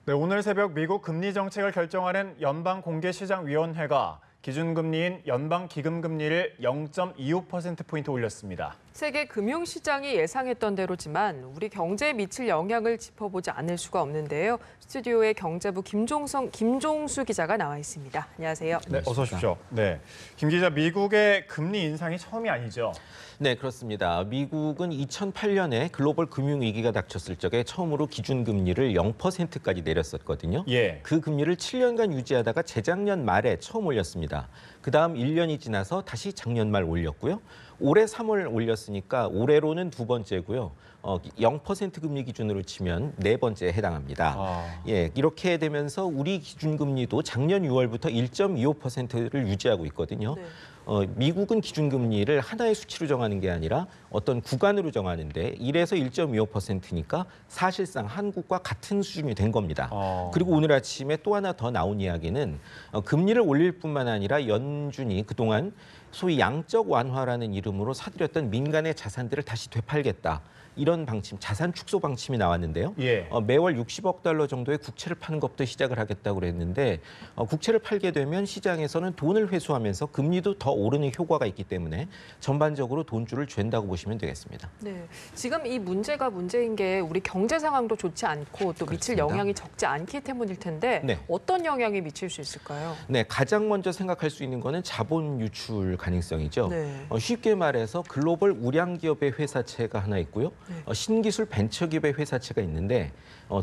네, 오늘 새벽 미국 금리 정책을 결정하는 연방공개시장위원회가 기준금리인 연방기금금리를 0.25%포인트 올렸습니다. 세계 금융시장이 예상했던 대로지만 우리 경제에 미칠 영향을 짚어보지 않을 수가 없는데요. 스튜디오에 경제부 김종수 기자가 나와 있습니다. 안녕하세요. 네, 어서 오십시오. 네, 김 기자, 미국의 금리 인상이 처음이 아니죠? 네, 그렇습니다. 미국은 2008년에 글로벌 금융위기가 닥쳤을 적에 처음으로 기준금리를 0%까지 내렸었거든요. 예. 그 금리를 7년간 유지하다가 재작년 말에 처음 올렸습니다. 그다음 1년이 지나서 다시 작년 말 올렸고요. 올해 3월 올렸으니까 올해로는 두 번째고요. 0% 금리 기준으로 치면 네 번째에 해당합니다. 예, 이렇게 되면서 우리 기준금리도 작년 6월부터 1.25%를 유지하고 있거든요. 네. 미국은 기준금리를 하나의 수치로 정하는 게 아니라 어떤 구간으로 정하는데 1에서 1.25%니까 사실상 한국과 같은 수준이 된 겁니다. 그리고 오늘 아침에 또 하나 더 나온 이야기는 금리를 올릴 뿐만 아니라 연준이 그동안 소위 양적 완화라는 이름으로 사들였던 민간의 자산들을 다시 되팔겠다. 이런 방침, 자산 축소 방침이 나왔는데요. 예. 매월 60억 달러 정도의 국채를 파는 것부터 시작을 하겠다고 그랬는데 국채를 팔게 되면 시장에서는 돈을 회수하면서 금리도 더 오르는 효과가 있기 때문에 전반적으로 돈줄을 쥘다고 보시면 되겠습니다. 네, 지금 이 문제가 문제인 게 우리 경제 상황도 좋지 않고 또 미칠 그렇습니다. 영향이 적지 않기 때문일 텐데 네. 어떤 영향이 미칠 수 있을까요? 네, 가장 먼저 생각할 수 있는 거는 자본 유출 가능성이죠. 네. 쉽게 말해서 글로벌 우량 기업의 회사채가 하나 있고요. 신기술 벤처 기업의 회사채가 있는데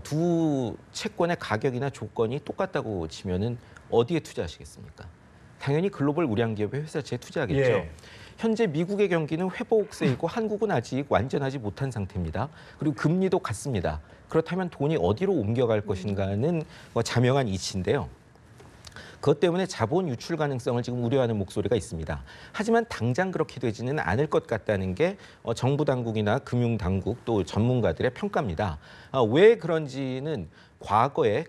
두 채권의 가격이나 조건이 똑같다고 치면은 어디에 투자하시겠습니까? 당연히 글로벌 우량 기업의 회사채에 투자하겠죠. 예. 현재 미국의 경기는 회복세이고 한국은 아직 완전하지 못한 상태입니다. 그리고 금리도 같습니다. 그렇다면 돈이 어디로 옮겨갈 것인가는 자명한 이치인데요. 그것 때문에 자본 유출 가능성을 지금 우려하는 목소리가 있습니다. 하지만 당장 그렇게 되지는 않을 것 같다는 게 정부 당국이나 금융 당국 또 전문가들의 평가입니다. 왜 그런지는 과거에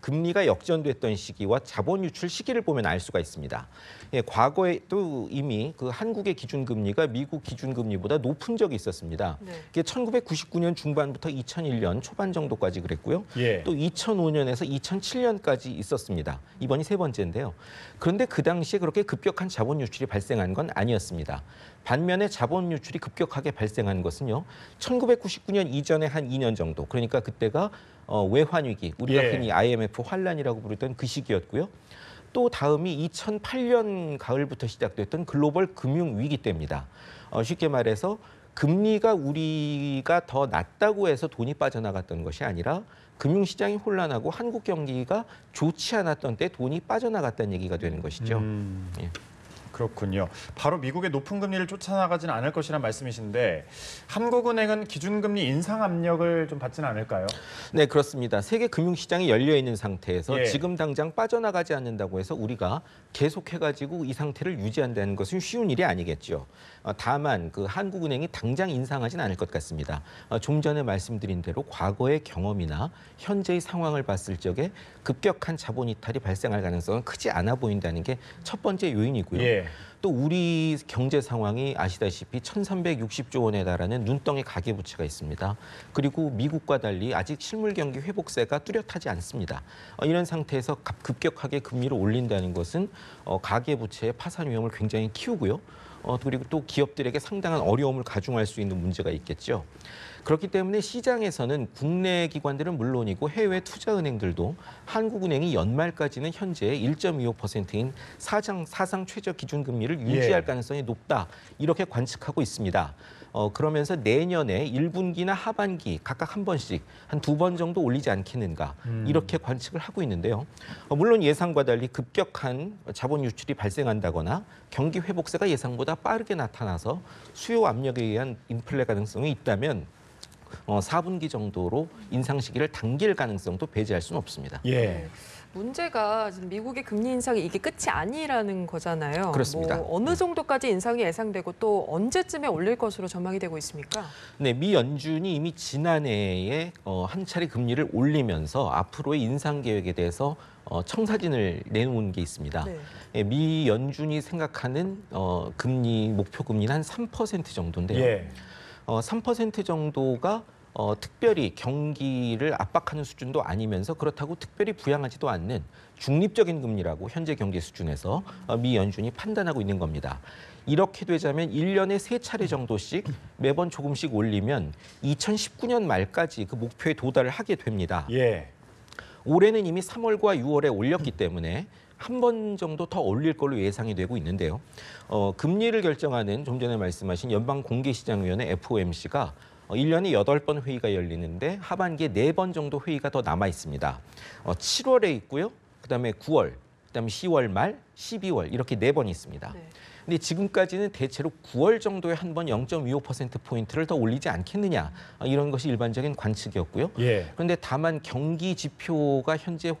금리가 역전됐던 시기와 자본 유출 시기를 보면 알 수가 있습니다. 예, 과거에 또 이미 그 한국의 기준금리가 미국 기준금리보다 높은 적이 있었습니다. 네. 그게 1999년 중반부터 2001년 초반 정도까지 그랬고요. 예. 또 2005년에서 2007년까지 있었습니다. 이번이 세 번째인데요. 그런데 그 당시에 그렇게 급격한 자본 유출이 발생한 건 아니었습니다. 반면에 자본 유출이 급격하게 발생한 것은요. 1999년 이전에 한 2년 정도. 그러니까 그때가 외환위기, 우리가 예. 흔히 IMF 환란이라고 부르던 그 시기였고요. 또 다음이 2008년 가을부터 시작됐던 글로벌 금융위기 때입니다. 쉽게 말해서 금리가 우리가 더 낮다고 해서 돈이 빠져나갔던 것이 아니라 금융시장이 혼란하고 한국 경기가 좋지 않았던 때 돈이 빠져나갔다는 얘기가 되는 것이죠. 예. 그렇군요. 바로 미국의 높은 금리를 쫓아나가지는 않을 것이란 말씀이신데 한국은행은 기준금리 인상 압력을 좀 받지는 않을까요? 네, 그렇습니다. 세계 금융시장이 열려 있는 상태에서 예. 지금 당장 빠져나가지 않는다고 해서 우리가 계속해가지고 이 상태를 유지한다는 것은 쉬운 일이 아니겠죠. 다만 그 한국은행이 당장 인상하지는 않을 것 같습니다. 좀 전에 말씀드린 대로 과거의 경험이나 현재의 상황을 봤을 적에 급격한 자본 이탈이 발생할 가능성은 크지 않아 보인다는 게 첫 번째 요인이고요. 예. 또 우리 경제 상황이 아시다시피 1,360조 원에 달하는 눈덩이 가계부채가 있습니다. 그리고 미국과 달리 아직 실물 경기 회복세가 뚜렷하지 않습니다. 이런 상태에서 급격하게 금리를 올린다는 것은 가계부채의 파산 위험을 굉장히 키우고요. 그리고 또 기업들에게 상당한 어려움을 가중할 수 있는 문제가 있겠죠. 그렇기 때문에 시장에서는 국내 기관들은 물론이고 해외 투자은행들도 한국은행이 연말까지는 현재 1.25%인 사상 최저 기준금리를 유지할 예. 가능성이 높다. 이렇게 관측하고 있습니다. 그러면서 내년에 1분기나 하반기 각각 한 번씩 한 두 번 정도 올리지 않겠는가 이렇게 관측을 하고 있는데요. 물론 예상과 달리 급격한 자본 유출이 발생한다거나 경기 회복세가 예상보다 빠르게 나타나서 수요 압력에 의한 인플레 가능성이 있다면 4분기 정도로 인상 시기를 당길 가능성도 배제할 수는 없습니다. 예. 문제가 지금 미국의 금리 인상이 이게 끝이 아니라는 거잖아요. 그렇습니다. 뭐 어느 정도까지 인상이 예상되고 또 언제쯤에 올릴 것으로 전망이 되고 있습니까? 네, 미 연준이 이미 지난해에 한 차례 금리를 올리면서 앞으로의 인상 계획에 대해서 청사진을 내놓은 게 있습니다. 네. 예, 미 연준이 생각하는 금리 목표 금리는 한 3% 정도인데요. 예. 3% 정도가 특별히 경기를 압박하는 수준도 아니면서 그렇다고 특별히 부양하지도 않는 중립적인 금리라고 현재 경제 수준에서 미 연준이 판단하고 있는 겁니다. 이렇게 되자면 1년에 3차례 정도씩 매번 조금씩 올리면 2019년 말까지 그 목표에 도달을 하게 됩니다. 예. 올해는 이미 3월과 6월에 올렸기 때문에 한 번 정도 더 올릴 걸로 예상이 되고 있는데요. 금리를 결정하는 좀 전에 말씀하신 연방공개시장위원회 FOMC가 1년에 8번 회의가 열리는데 하반기에 4번 정도 회의가 더 남아 있습니다. 7월에 있고요. 그다음에 9월, 그다음에 10월 말, 12월 이렇게 4번 있습니다. 네. 근데 지금까지는 대체로 9월 정도에 한 번 0.25%포인트를 더 올리지 않겠느냐 이런 것이 일반적인 관측이었고요. 예. 그런데 다만 경기 지표가 현재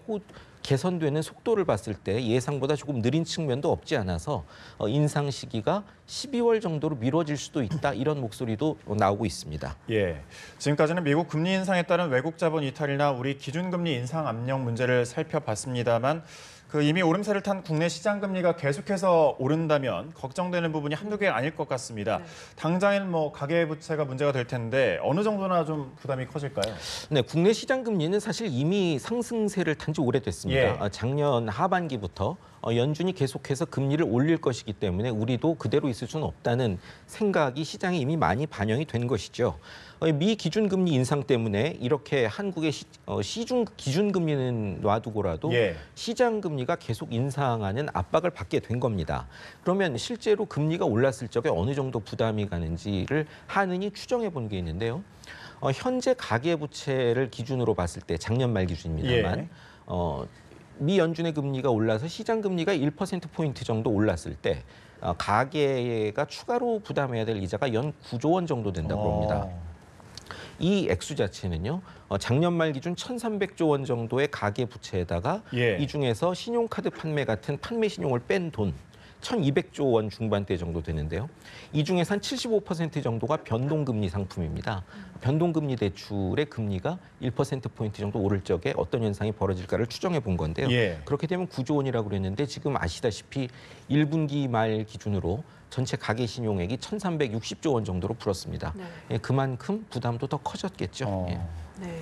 개선되는 속도를 봤을 때 예상보다 조금 느린 측면도 없지 않아서 인상 시기가 12월 정도로 미뤄질 수도 있다 이런 목소리도 나오고 있습니다. 예. 지금까지는 미국 금리 인상에 따른 외국 자본 이탈이나 우리 기준금리 인상 압력 문제를 살펴봤습니다만 이미 오름세를 탄 국내 시장 금리가 계속해서 오른다면 걱정되는 부분이 한두 개 아닐 것 같습니다. 네. 당장에는 가계 부채가 문제가 될 텐데 어느 정도나 좀 부담이 커질까요? 네, 국내 시장 금리는 사실 이미 상승세를 탄 지 오래됐습니다. 예. 작년 하반기부터 연준이 계속해서 금리를 올릴 것이기 때문에 우리도 그대로 있을 수는 없다는 생각이 시장에 이미 많이 반영이 된 것이죠. 미 기준금리 인상 때문에 이렇게 한국의 시중 기준금리는 놔두고라도 예. 시장 금리가 계속 인상하는 압박을 받게 된 겁니다. 그러면 실제로 금리가 올랐을 적에 어느 정도 부담이 가는지를 한은이 추정해 본 게 있는데요. 현재 가계부채를 기준으로 봤을 때 작년 말 기준입니다만 예. 미 연준의 금리가 올라서 시장 금리가 1%포인트 정도 올랐을 때 가계가 추가로 부담해야 될 이자가 연 9조 원 정도 된다고 합니다. 이 액수 자체는요. 작년 말 기준 1,300조 원 정도의 가계 부채에다가 예. 이 중에서 신용카드 판매 같은 판매 신용을 뺀 돈 1,200조 원 중반대 정도 되는데요. 이 중에서 한 75% 정도가 변동금리 상품입니다. 변동금리 대출의 금리가 1%포인트 정도 오를 적에 어떤 현상이 벌어질까를 추정해 본 건데요. 예. 그렇게 되면 9조 원이라고 그랬는데 지금 아시다시피 1분기 말 기준으로 전체 가계 신용액이 1,360조 원 정도로 불었습니다. 네. 예, 그만큼 부담도 더 커졌겠죠. 예. 네.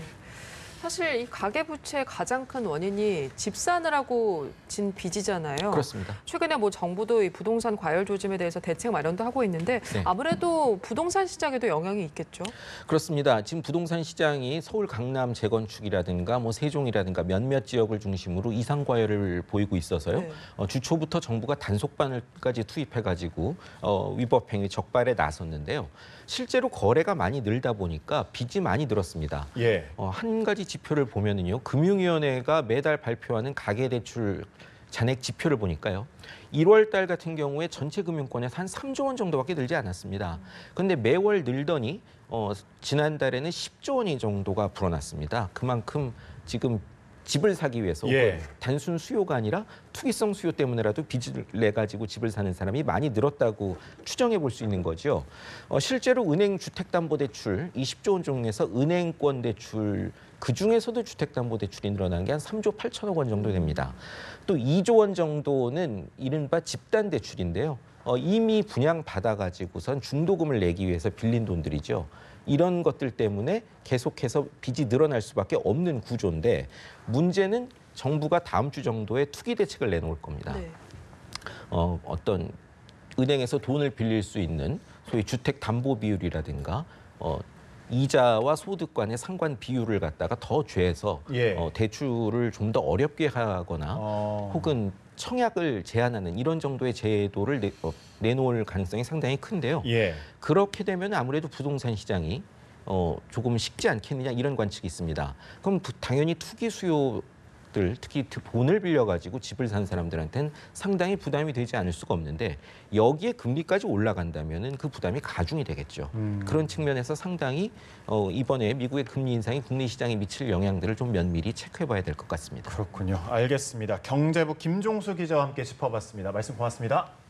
사실 이 가계부채의 가장 큰 원인이 집 사느라고 진 빚이잖아요. 그렇습니다. 최근에 정부도 이 부동산 과열 조짐에 대해서 대책 마련도 하고 있는데 네. 아무래도 부동산 시장에도 영향이 있겠죠. 그렇습니다. 지금 부동산 시장이 서울 강남 재건축이라든가 세종이라든가 몇몇 지역을 중심으로 이상 과열을 보이고 있어서요. 네. 주초부터 정부가 단속반을까지 투입해가지고 위법행위 적발에 나섰는데요. 실제로 거래가 많이 늘다 보니까 빚이 많이 늘었습니다. 예. 한 가지 지표를 보면은요, 금융위원회가 매달 발표하는 가계대출 잔액 지표를 보니까요, 1월 달 같은 경우에 전체 금융권에서 한 3조 원 정도밖에 늘지 않았습니다. 그런데 매월 늘더니 지난달에는 10조 원이 정도가 불어났습니다. 그만큼 지금 집을 사기 위해서 예. 단순 수요가 아니라 투기성 수요 때문에라도 빚을 내 가지고 집을 사는 사람이 많이 늘었다고 추정해 볼 수 있는 거죠. 실제로 은행 주택담보대출 20조 원 중에서 은행권 대출 그중에서도 주택담보대출이 늘어난 게 한 3조 8천억 원 정도 됩니다. 또 2조 원 정도는 이른바 집단대출인데요. 이미 분양받아가지고선 중도금을 내기 위해서 빌린 돈들이죠. 이런 것들 때문에 계속해서 빚이 늘어날 수밖에 없는 구조인데 문제는 정부가 다음 주 정도에 투기 대책을 내놓을 겁니다. 네. 어떤 은행에서 돈을 빌릴 수 있는 소위 주택 담보 비율이라든가 이자와 소득 간의 상관 비율을 갖다가 더 죄서 예. 대출을 좀 더 어렵게 하거나 혹은 청약을 제한하는 이런 정도의 제도를 내놓을 가능성이 상당히 큰데요. 예. 그렇게 되면 아무래도 부동산 시장이 조금 식지 않겠느냐 이런 관측이 있습니다. 그럼 당연히 투기 수요들 특히 돈을 빌려가지고 집을 산 사람들한테는 상당히 부담이 되지 않을 수가 없는데 여기에 금리까지 올라간다면은 그 부담이 가중이 되겠죠. 그런 측면에서 상당히 이번에 미국의 금리 인상이 국내 시장에 미칠 영향들을 좀 면밀히 체크해봐야 될 것 같습니다. 그렇군요. 알겠습니다. 경제부 김종수 기자와 함께 짚어봤습니다. 말씀 고맙습니다.